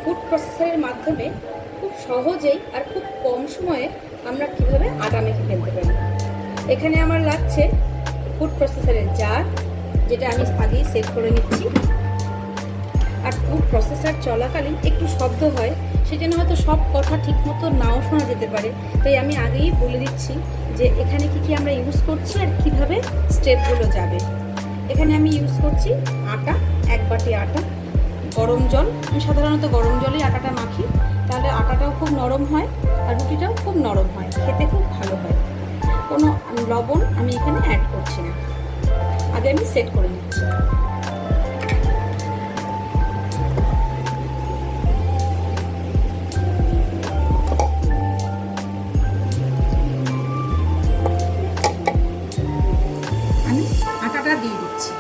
Food প্রসেসরের মাধ্যমে খুব সহজেই আর খুব কম সময়ে আমরা কিভাবে আটা মেখে ফেলতে পারি। এখানে আমার লাগছে ফুড প্রসেসরের জার, যেটা আমি আগেই সেট করে নিচ্ছি। আর ফুড প্রসেসর চলাকালীন একটু শব্দ হয়, সেজন্য হয়তো সব কথা ঠিকমতো নাও শোনা যেতে পারে, তাই আমি আগেই বলে দিচ্ছি যে এখানে কি আমরা ইউজ করছি আর কিভাবে স্টেপগুলো যাবে। এখানে আমি ইউজ করছি আটা, 1 বাটি আটা, গরম জল। আমি সাধারণত গরম জলেই আটাটা মাখি, তাহলে আটাটাও খুব নরম হয় আর রুটিটাও খুব নরম হয়, খেতে খুব ভালো হয়। কোনো লবণ আমি এখানে অ্যাড করছি না, আগে আমি সেট করে নিচ্ছি। আমি আটাটা দিয়ে দিচ্ছি।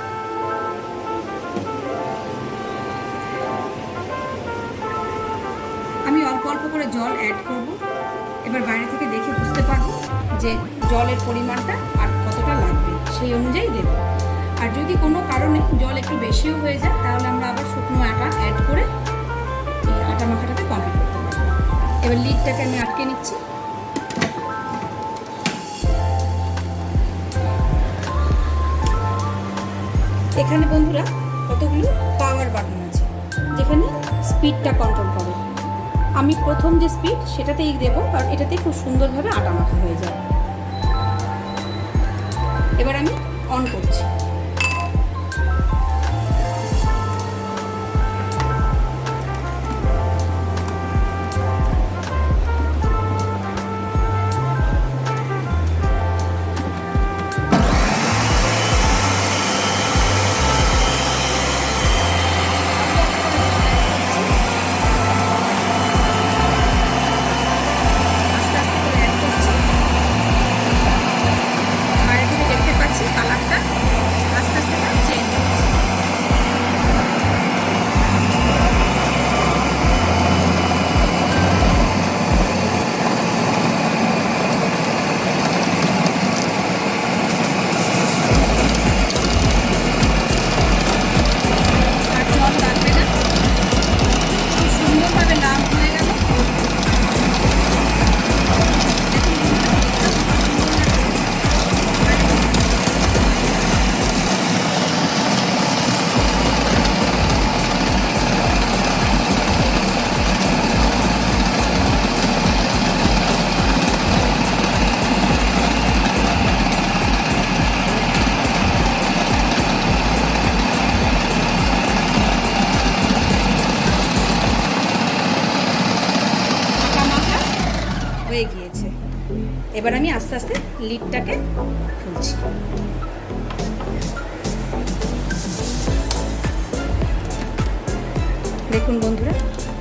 আমি অল্প অল্প করে জল অ্যাড করব। এবার বাইরে থেকে দেখে বুঝতে পারবো যে জলের পরিমাণটা আর কতটা লাগবে, সেই অনুযায়ী দেব। আর যদি কোনো কারণে জল একটু বেশিও হয়ে যায়, তাহলে আমরা আবার শুকনো আটা অ্যাড করে এই আটা মাখাটাকে কমপ্লিট করতে পারবো। এবার লিডটাকে আমি আটকে নিচ্ছি। এখানে বন্ধুরা কতগুলো পাওয়ার বাটন আছে, যেখানে স্পিডটা কন্ট্রোল করে। আমি প্রথম যে স্পিড সেটাতেই দেবো, কারণ এটাতে খুব সুন্দরভাবে আটা মাখা হয়ে যায়। এবার আমি অন করছি। হয়ে গিয়েছে। এবার আমি আস্তে আস্তে লিডটাকে খুলছি। দেখুন বন্ধুরা,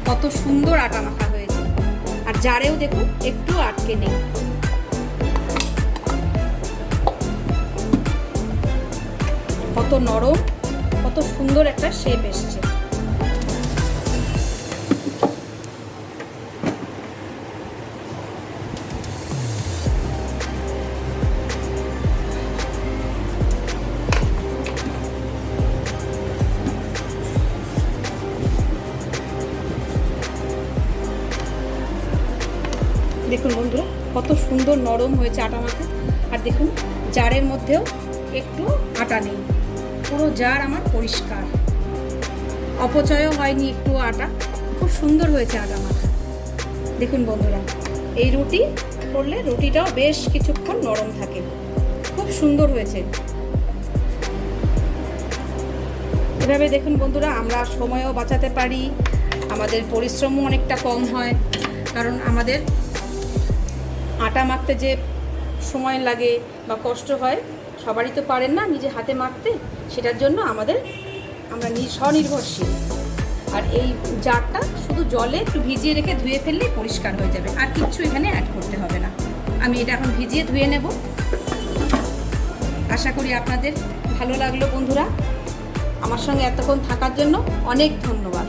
কত সুন্দর আটা মাখা হয়েছে। আর জারেও দেখুন একটু আটকে নেই। কত নরম, কত সুন্দর একটা শেপ এসছে। দেখুন বন্ধুরা, কত সুন্দর নরম হয়েছে আটা মাখা। আর দেখুন জারের মধ্যেও একটু আটা নেই, পুরো জার আমার পরিষ্কার, অপচয়ও হয়নি একটু আটা। খুব সুন্দর হয়েছে আটা মাখা। দেখুন বন্ধুরা, এই রুটি করলে রুটিটাও বেশ কিছুক্ষণ নরম থাকে। খুব সুন্দর হয়েছে। এভাবে দেখুন বন্ধুরা, আমরা সময়ও বাঁচাতে পারি, আমাদের পরিশ্রমও অনেকটা কম হয়। কারণ আমাদের আটা মাখতে যে সময় লাগে বা কষ্ট হয়, সবারই তো পারেন না নিজে হাতে মাখতে। সেটার জন্য আমরা স্বনির্ভরশীল। আর এই জারটা শুধু জলে একটু ভিজিয়ে রেখে ধুয়ে ফেললেই পরিষ্কার হয়ে যাবে, আর কিচ্ছু এখানে অ্যাড করতে হবে না। আমি এটা এখন ভিজিয়ে ধুয়ে নেব। আশা করি আপনাদের ভালো লাগলো বন্ধুরা। আমার সঙ্গে এতক্ষণ থাকার জন্য অনেক ধন্যবাদ।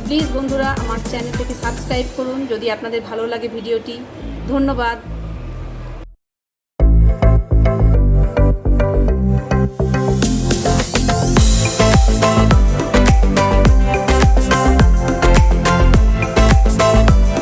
প্লিজ বন্ধুরা আমার চ্যানেলটিকে সাবস্ক্রাইব করুন যদি আপনাদের ভালো লাগে ভিডিওটি। ধন্যবাদ।